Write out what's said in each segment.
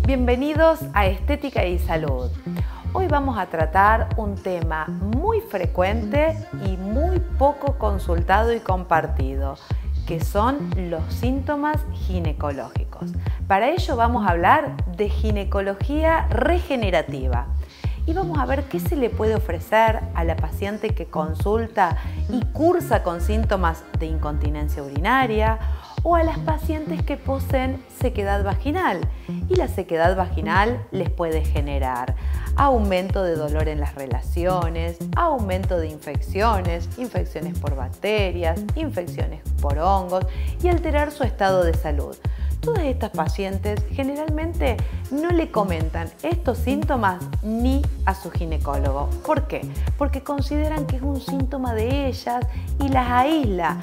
Bienvenidos a Estética y Salud. Hoy vamos a tratar un tema muy frecuente y muy poco consultado y compartido, que son los síntomas ginecológicos. Para ello vamos a hablar de ginecología regenerativa y vamos a ver qué se le puede ofrecer a la paciente que consulta y cursa con síntomas de incontinencia urinaria o a las pacientes que poseen sequedad vaginal. Y la sequedad vaginal les puede generar aumento de dolor en las relaciones, aumento de infecciones, infecciones por bacterias, infecciones por hongos y alterar su estado de salud. Todas estas pacientes generalmente no le comentan estos síntomas ni a su ginecólogo. ¿Por qué? Porque consideran que es un síntoma de ellas y las aísla.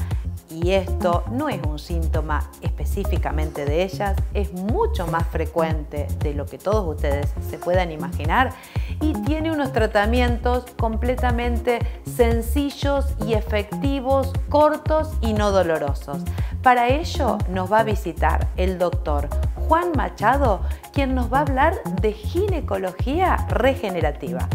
Y esto no es un síntoma específicamente de ellas, es mucho más frecuente de lo que todos ustedes se puedan imaginar y tiene unos tratamientos completamente sencillos y efectivos, cortos y no dolorosos. Para ello nos va a visitar el doctor Juan Machado, quien nos va a hablar de ginecología regenerativa.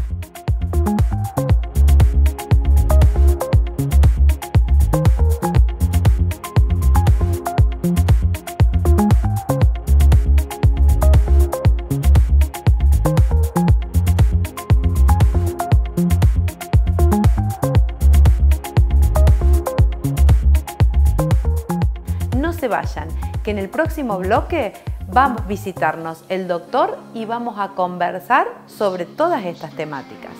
No se vayan, que en el próximo bloque va a visitarnos el doctor y vamos a conversar sobre todas estas temáticas.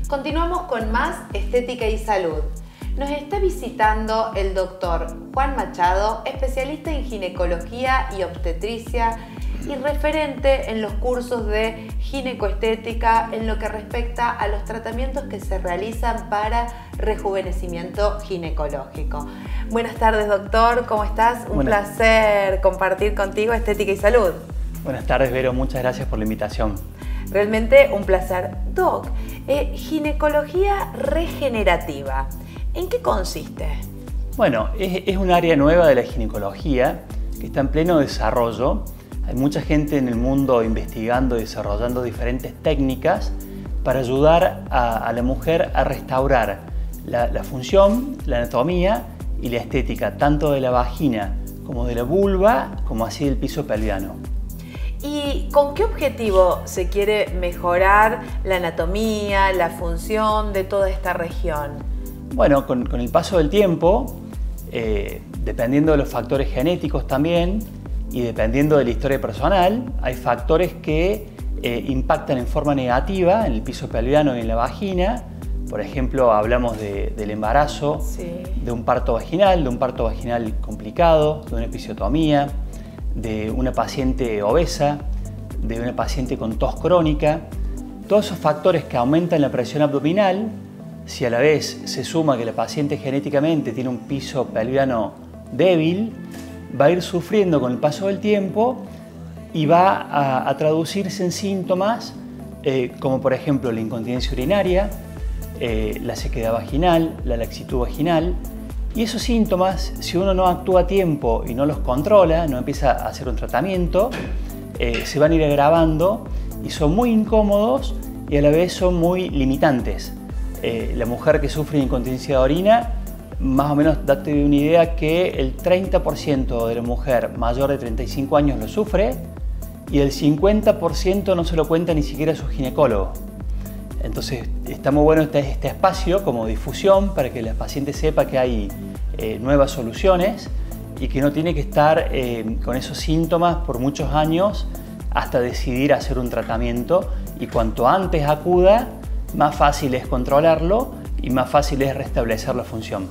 Continuamos con más Estética y Salud. Nos está visitando el doctor Juan Machado, especialista en ginecología y obstetricia y referente en los cursos de ginecoestética en lo que respecta a los tratamientos que se realizan para rejuvenecimiento ginecológico. Buenas tardes, doctor, ¿cómo estás? Un placer compartir contigo Estética y Salud. Buenas tardes, Vero, muchas gracias por la invitación. Realmente un placer. Doc, ginecología regenerativa, ¿en qué consiste? Bueno, es un área nueva de la ginecología que está en pleno desarrollo. Hay mucha gente en el mundo investigando y desarrollando diferentes técnicas para ayudar a la mujer a restaurar la función, la anatomía y la estética, tanto de la vagina como de la vulva, como así del piso pelviano. ¿Y con qué objetivo se quiere mejorar la anatomía, la función de toda esta región? Bueno, con el paso del tiempo, dependiendo de los factores genéticos también y dependiendo de la historia personal, hay factores que impactan en forma negativa en el piso pelviano y en la vagina. Por ejemplo, hablamos del embarazo, sí, de un parto vaginal complicado, de una episiotomía, de una paciente obesa, de una paciente con tos crónica. Todos esos factores que aumentan la presión abdominal, si a la vez se suma que la paciente genéticamente tiene un piso pelviano débil, va a ir sufriendo con el paso del tiempo y va a traducirse en síntomas como por ejemplo la incontinencia urinaria, la sequedad vaginal, la laxitud vaginal. Y esos síntomas, si uno no actúa a tiempo y no los controla, no empieza a hacer un tratamiento, se van a ir agravando y son muy incómodos y a la vez son muy limitantes. La mujer que sufre de incontinencia de orina, más o menos date una idea que el 30% de la mujer mayor de 35 años lo sufre y el 50% no se lo cuenta ni siquiera a su ginecólogo. Entonces está muy bueno este espacio como difusión para que la paciente sepa que hay nuevas soluciones y que no tiene que estar con esos síntomas por muchos años hasta decidir hacer un tratamiento, y cuanto antes acuda, más fácil es controlarlo y más fácil es restablecer la función.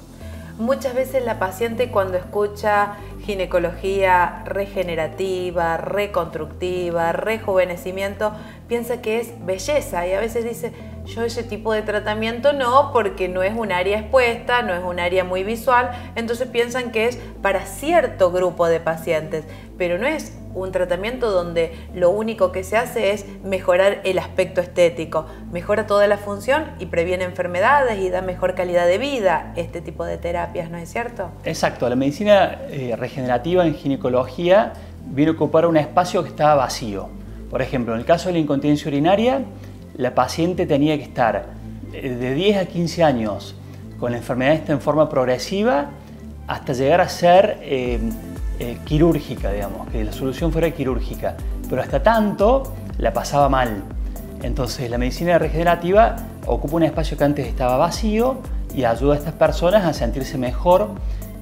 Muchas veces la paciente, cuando escucha ginecología regenerativa, reconstructiva, rejuvenecimiento, piensa que es belleza y a veces dice: yo ese tipo de tratamiento no, porque no es un área expuesta, no es un área muy visual, entonces piensan que es para cierto grupo de pacientes, pero no es un tratamiento donde lo único que se hace es mejorar el aspecto estético, mejora toda la función y previene enfermedades y da mejor calidad de vida este tipo de terapias, ¿no es cierto? Exacto, la medicina regenerativa en ginecología viene a ocupar un espacio que estaba vacío. Por ejemplo, en el caso de la incontinencia urinaria, la paciente tenía que estar de 10 a 15 años con la enfermedad esta en forma progresiva hasta llegar a ser quirúrgica, digamos, que la solución fuera quirúrgica, pero hasta tanto la pasaba mal. Entonces la medicina regenerativa ocupa un espacio que antes estaba vacío y ayuda a estas personas a sentirse mejor.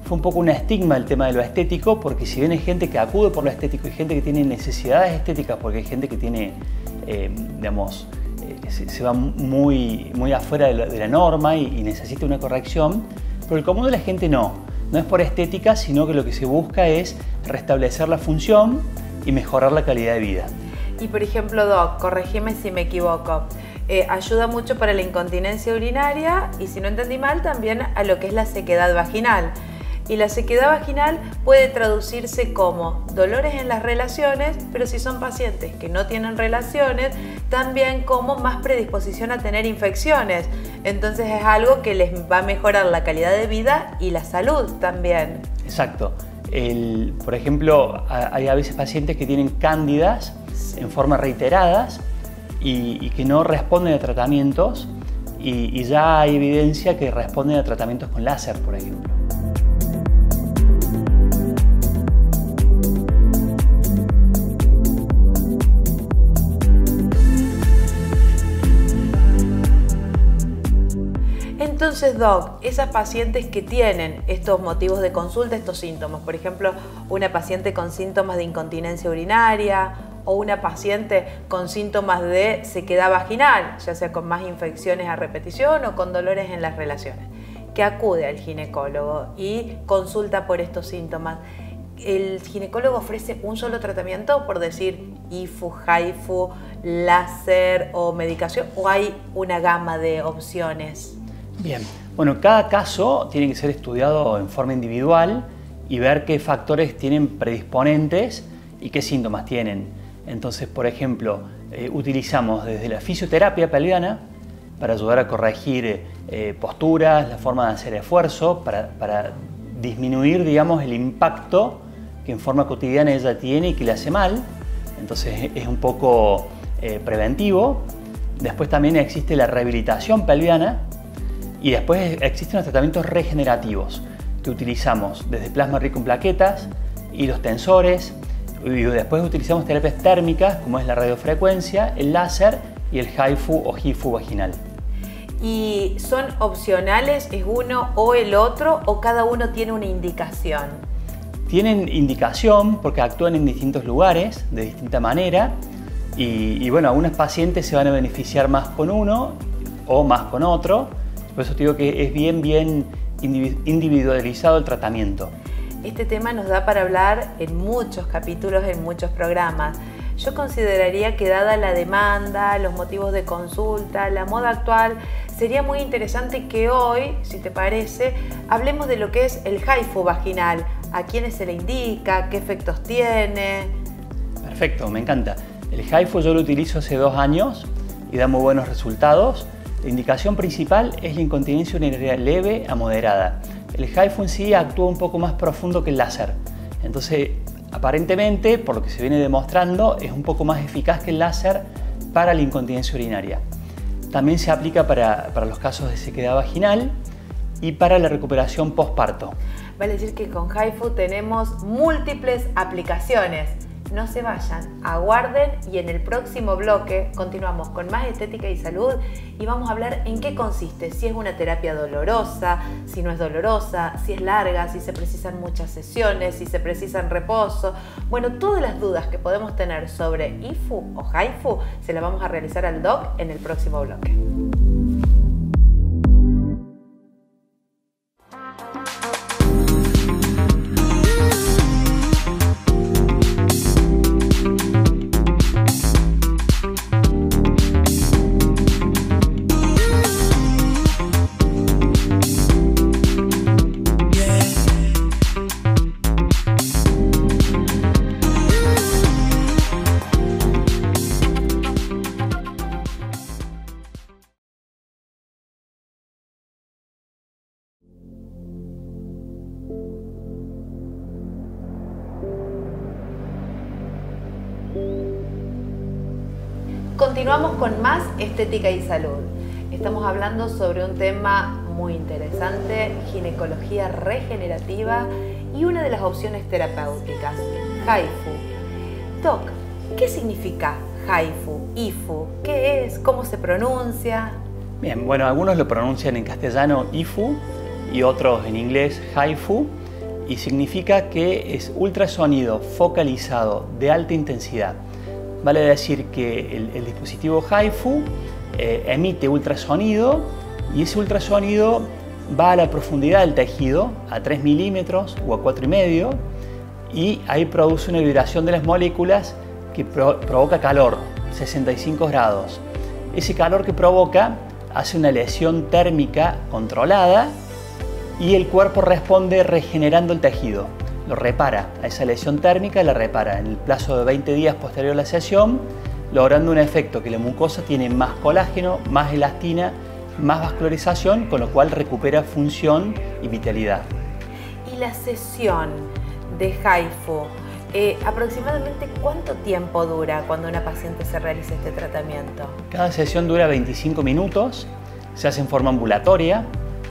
Fue un poco un estigma el tema de lo estético, porque si bien hay gente que acude por lo estético y gente que tiene necesidades estéticas, porque hay gente que tiene, digamos, se va muy afuera de la norma y necesita una corrección, pero el común de la gente no es por estética, sino que lo que se busca es restablecer la función y mejorar la calidad de vida. Y por ejemplo, Doc, corregime si me equivoco, ayuda mucho para la incontinencia urinaria y, si no entendí mal, también a lo que es la sequedad vaginal. Y la sequedad vaginal puede traducirse como dolores en las relaciones, pero si son pacientes que no tienen relaciones, también como más predisposición a tener infecciones. Entonces es algo que les va a mejorar la calidad de vida y la salud también. Exacto. Por ejemplo, hay a veces pacientes que tienen cándidas en forma reiteradas y que no responden a tratamientos, y ya hay evidencia que responden a tratamientos con láser, por ejemplo. Entonces, Doc, esas pacientes que tienen estos motivos de consulta, estos síntomas, por ejemplo, una paciente con síntomas de incontinencia urinaria o una paciente con síntomas de sequedad vaginal, ya sea con más infecciones a repetición o con dolores en las relaciones, que acude al ginecólogo y consulta por estos síntomas, ¿el ginecólogo ofrece un solo tratamiento, por decir IFU, HIFU, láser o medicación, o hay una gama de opciones? Bien, bueno, cada caso tiene que ser estudiado en forma individual y ver qué factores tienen predisponentes y qué síntomas tienen. Entonces, por ejemplo, utilizamos desde la fisioterapia pelviana para ayudar a corregir posturas, la forma de hacer esfuerzo, para disminuir, digamos, el impacto que en forma cotidiana ella tiene y que le hace mal. Entonces es un poco preventivo. Después también existe la rehabilitación pelviana y después existen los tratamientos regenerativos que utilizamos desde plasma rico en plaquetas y los tensores, y después utilizamos terapias térmicas como es la radiofrecuencia, el láser y el HIFU o HIFU vaginal. ¿Y son opcionales, es uno o el otro, o cada uno tiene una indicación? Tienen indicación porque actúan en distintos lugares, de distinta manera, y bueno, algunos pacientes se van a beneficiar más con uno o más con otro. Por eso te digo que es bien individualizado el tratamiento. Este tema nos da para hablar en muchos capítulos, en muchos programas. Yo consideraría que dada la demanda, los motivos de consulta, la moda actual, sería muy interesante que hoy, si te parece, hablemos de lo que es el HIFU vaginal. ¿A quiénes se le indica? ¿Qué efectos tiene? Perfecto, me encanta. El HIFU yo lo utilizo hace 2 años y da muy buenos resultados. La indicación principal es la incontinencia urinaria leve a moderada. El HIFU en sí actúa un poco más profundo que el láser. Entonces, aparentemente, por lo que se viene demostrando, es un poco más eficaz que el láser para la incontinencia urinaria. También se aplica para los casos de sequedad vaginal y para la recuperación postparto. Vale decir que con HIFU tenemos múltiples aplicaciones. No se vayan, aguarden y en el próximo bloque continuamos con más estética y salud y vamos a hablar en qué consiste, si es una terapia dolorosa, si no es dolorosa, si es larga, si se precisan muchas sesiones, si se precisan reposo. Bueno, todas las dudas que podemos tener sobre HIFU o HIFU se las vamos a realizar al doc en el próximo bloque. Continuamos con más estética y salud. Estamos hablando sobre un tema muy interesante, ginecología regenerativa y una de las opciones terapéuticas, HIFU. Doc, ¿qué significa HIFU, IFU? ¿Qué es? ¿Cómo se pronuncia? Bien, bueno, algunos lo pronuncian en castellano IFU y otros en inglés HIFU, y significa que es ultrasonido focalizado de alta intensidad. Vale decir que el dispositivo HIFU emite ultrasonido y ese ultrasonido va a la profundidad del tejido, a 3 milímetros o a 4,5, y ahí produce una vibración de las moléculas que provoca calor, 65 grados. Ese calor que provoca hace una lesión térmica controlada y el cuerpo responde regenerando el tejido. Lo repara, a esa lesión térmica la repara en el plazo de 20 días posterior a la sesión, logrando un efecto que la mucosa tiene más colágeno, más elastina, más vascularización, con lo cual recupera función y vitalidad. ¿Y la sesión de HIFU, aproximadamente cuánto tiempo dura cuando una paciente se realiza este tratamiento? Cada sesión dura 25 minutos, se hace en forma ambulatoria,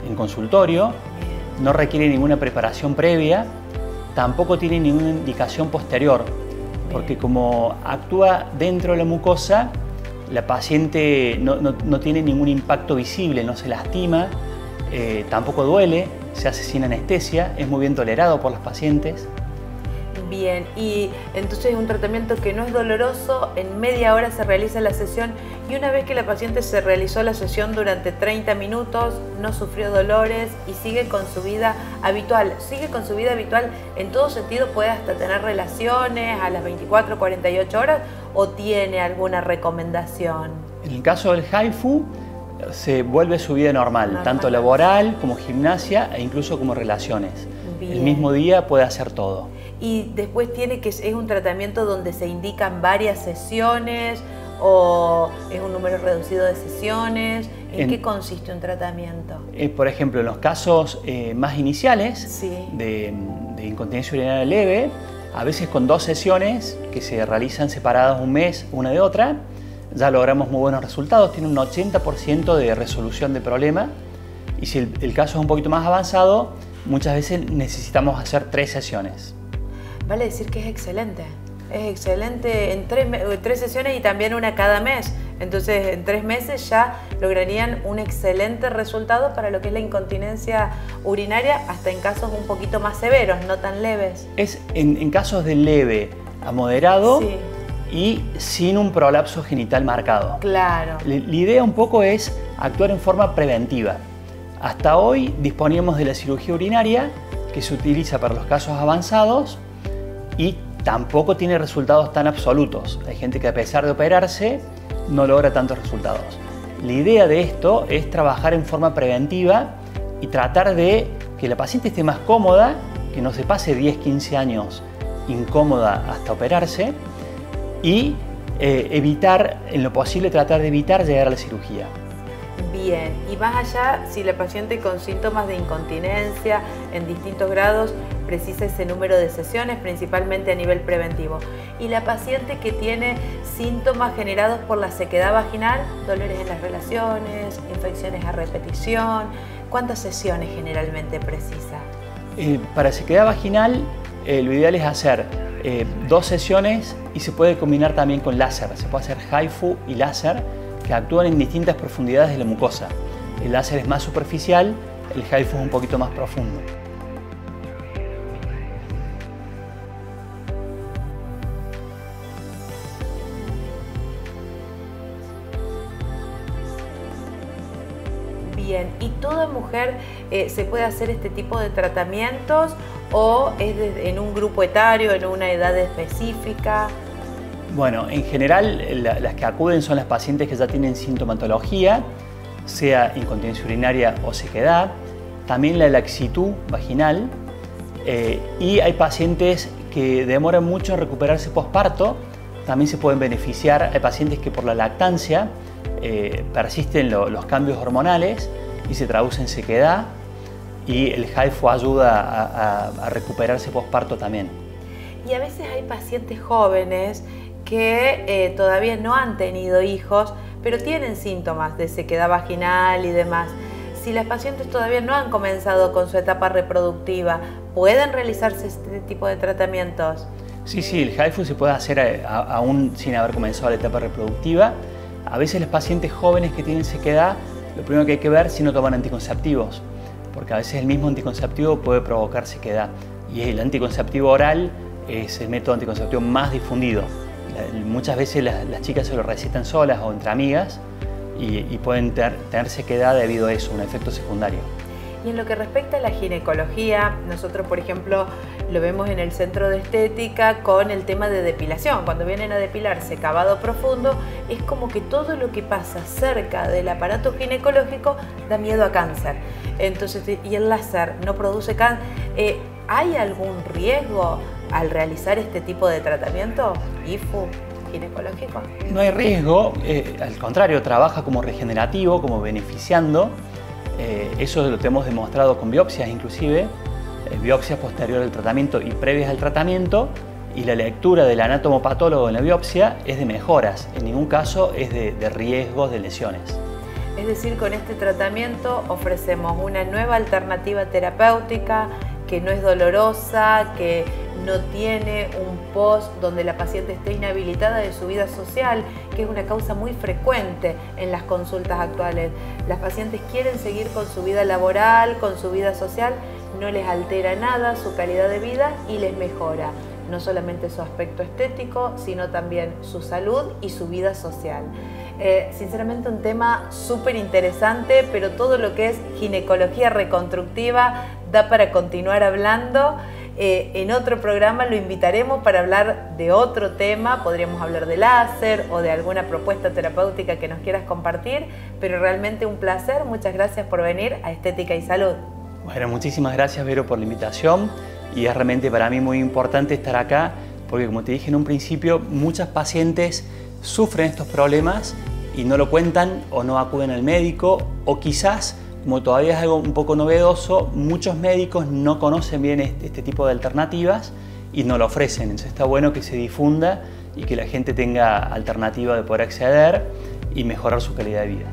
en consultorio, no requiere ninguna preparación previa, tampoco tiene ninguna indicación posterior, porque como actúa dentro de la mucosa, la paciente no tiene ningún impacto visible, no se lastima, tampoco duele, se hace sin anestesia, es muy bien tolerado por los pacientes. Bien, y entonces es un tratamiento que no es doloroso, en media hora se realiza la sesión y una vez que la paciente se realizó la sesión durante 30 minutos, no sufrió dolores y sigue con su vida habitual. Sigue con su vida habitual en todo sentido, puede hasta tener relaciones a las 24 o 48 horas o tiene alguna recomendación. En el caso del HIFU se vuelve su vida normal, tanto laboral como gimnasia e incluso como relaciones. Bien. El mismo día puede hacer todo. Y después es un tratamiento donde se indican varias sesiones o es un número reducido de sesiones. ¿En qué consiste un tratamiento? Por ejemplo, en los casos más iniciales sí. de incontinencia urinaria leve, a veces con 2 sesiones que se realizan separadas un mes una de otra, ya logramos muy buenos resultados, tiene un 80% de resolución de problema, y si el caso es un poquito más avanzado, muchas veces necesitamos hacer 3 sesiones. Vale decir que es excelente. Es excelente en 3 sesiones y también una cada mes. Entonces, en 3 meses ya lograrían un excelente resultado para lo que es la incontinencia urinaria, hasta en casos un poquito más severos, no tan leves. Es en casos de leve a moderado, sí, y sin un prolapso genital marcado. Claro. La idea un poco es actuar en forma preventiva. Hasta hoy disponíamos de la cirugía urinaria, que se utiliza para los casos avanzados y tampoco tiene resultados tan absolutos. Hay gente que a pesar de operarse no logra tantos resultados. La idea de esto es trabajar en forma preventiva y tratar de que la paciente esté más cómoda, que no se pase 10-15 años incómoda hasta operarse, y evitar, en lo posible, tratar de evitar llegar a la cirugía. Bien, y más allá, si la paciente con síntomas de incontinencia en distintos grados precisa ese número de sesiones, principalmente a nivel preventivo. Y la paciente que tiene síntomas generados por la sequedad vaginal, dolores en las relaciones, infecciones a repetición, ¿cuántas sesiones generalmente precisa? Para sequedad vaginal, lo ideal es hacer 2 sesiones, y se puede combinar también con láser. Se puede hacer HIFU y láser, que actúan en distintas profundidades de la mucosa. El láser es más superficial, el HIFU es un poquito más profundo. Bien, ¿y toda mujer se puede hacer este tipo de tratamientos o es en un grupo etario, en una edad específica? Bueno, en general las que acuden son las pacientes que ya tienen sintomatología, sea incontinencia urinaria o sequedad, también la laxitud vaginal, y hay pacientes que demoran mucho en recuperarse posparto, también se pueden beneficiar. Hay pacientes que por la lactancia persisten los cambios hormonales y se traduce en sequedad, y el HIFU ayuda a recuperarse posparto también. Y a veces hay pacientes jóvenes que todavía no han tenido hijos, pero tienen síntomas de sequedad vaginal y demás. Si las pacientes todavía no han comenzado con su etapa reproductiva, ¿pueden realizarse este tipo de tratamientos? Sí, el HIFU se puede hacer aún sin haber comenzado la etapa reproductiva. A veces los pacientes jóvenes que tienen sequedad, lo primero que hay que ver es si no toman anticonceptivos, porque a veces el mismo anticonceptivo puede provocar sequedad, y el anticonceptivo oral es el método anticonceptivo más difundido. Muchas veces las chicas se lo recetan solas o entre amigas y pueden tener sequedad debido a eso, un efecto secundario. Y en lo que respecta a la ginecología, nosotros, por ejemplo, lo vemos en el centro de estética con el tema de depilación. Cuando vienen a depilarse cavado profundo, es como que todo lo que pasa cerca del aparato ginecológico da miedo a cáncer. Entonces, y el láser no produce cáncer. ¿Hay algún riesgo al realizar este tipo de tratamiento IFU ginecológico? No hay riesgo, al contrario, trabaja como regenerativo, como beneficiando. Eso lo tenemos demostrado con biopsias inclusive, biopsias posteriores al tratamiento y previas al tratamiento, y la lectura del anatomopatólogo en la biopsia es de mejoras, en ningún caso es de riesgos de lesiones. Es decir, con este tratamiento ofrecemos una nueva alternativa terapéutica que no es dolorosa, que no tiene un post donde la paciente esté inhabilitada de su vida social, que es una causa muy frecuente en las consultas actuales. Las pacientes quieren seguir con su vida laboral, con su vida social, no les altera nada su calidad de vida y les mejora no solamente su aspecto estético, sino también su salud y su vida social. Sinceramente un tema súper interesante, pero todo lo que es ginecología reconstructiva da para continuar hablando. En otro programa lo invitaremos para hablar de otro tema, podríamos hablar de láser o de alguna propuesta terapéutica que nos quieras compartir, pero realmente un placer, muchas gracias por venir a Estética y Salud. Bueno, muchísimas gracias, Vero, por la invitación, y es realmente para mí muy importante estar acá porque, como te dije en un principio, muchas pacientes sufren estos problemas y no lo cuentan o no acuden al médico, o quizás, como todavía es algo un poco novedoso, muchos médicos no conocen bien este tipo de alternativas y no lo ofrecen. Entonces está bueno que se difunda y que la gente tenga alternativa de poder acceder y mejorar su calidad de vida.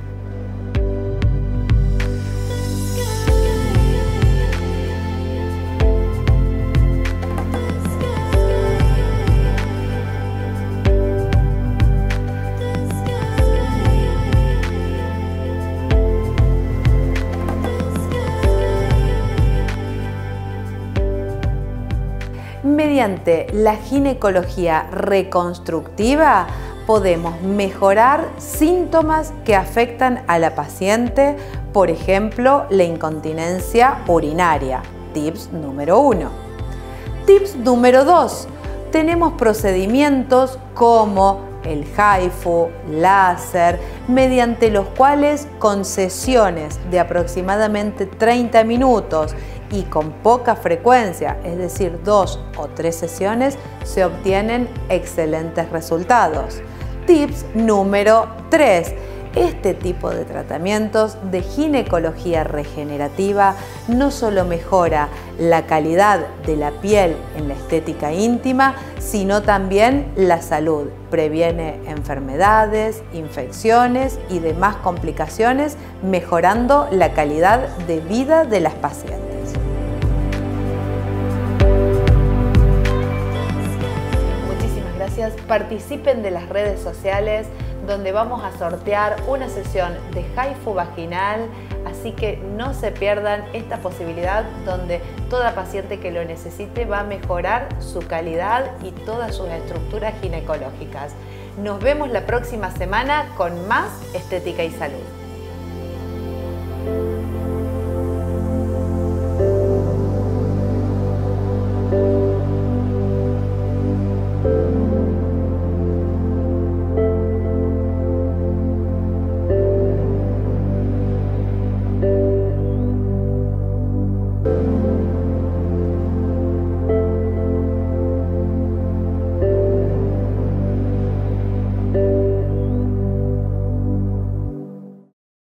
Mediante la ginecología reconstructiva podemos mejorar síntomas que afectan a la paciente, por ejemplo, la incontinencia urinaria. Tips número 1. Tips número 2. Tenemos procedimientos como el HIFU, láser, mediante los cuales con sesiones de aproximadamente 30 minutos y con poca frecuencia, es decir, 2 o 3 sesiones, se obtienen excelentes resultados. Tips número 3. Este tipo de tratamientos de ginecología regenerativa no solo mejora la calidad de la piel en la estética íntima, sino también la salud. Previene enfermedades, infecciones y demás complicaciones, mejorando la calidad de vida de las pacientes. Muchísimas gracias. Participen de las redes sociales, donde vamos a sortear una sesión de HIFU vaginal, así que no se pierdan esta posibilidad donde toda paciente que lo necesite va a mejorar su calidad y todas sus estructuras ginecológicas. Nos vemos la próxima semana con más Estética y Salud.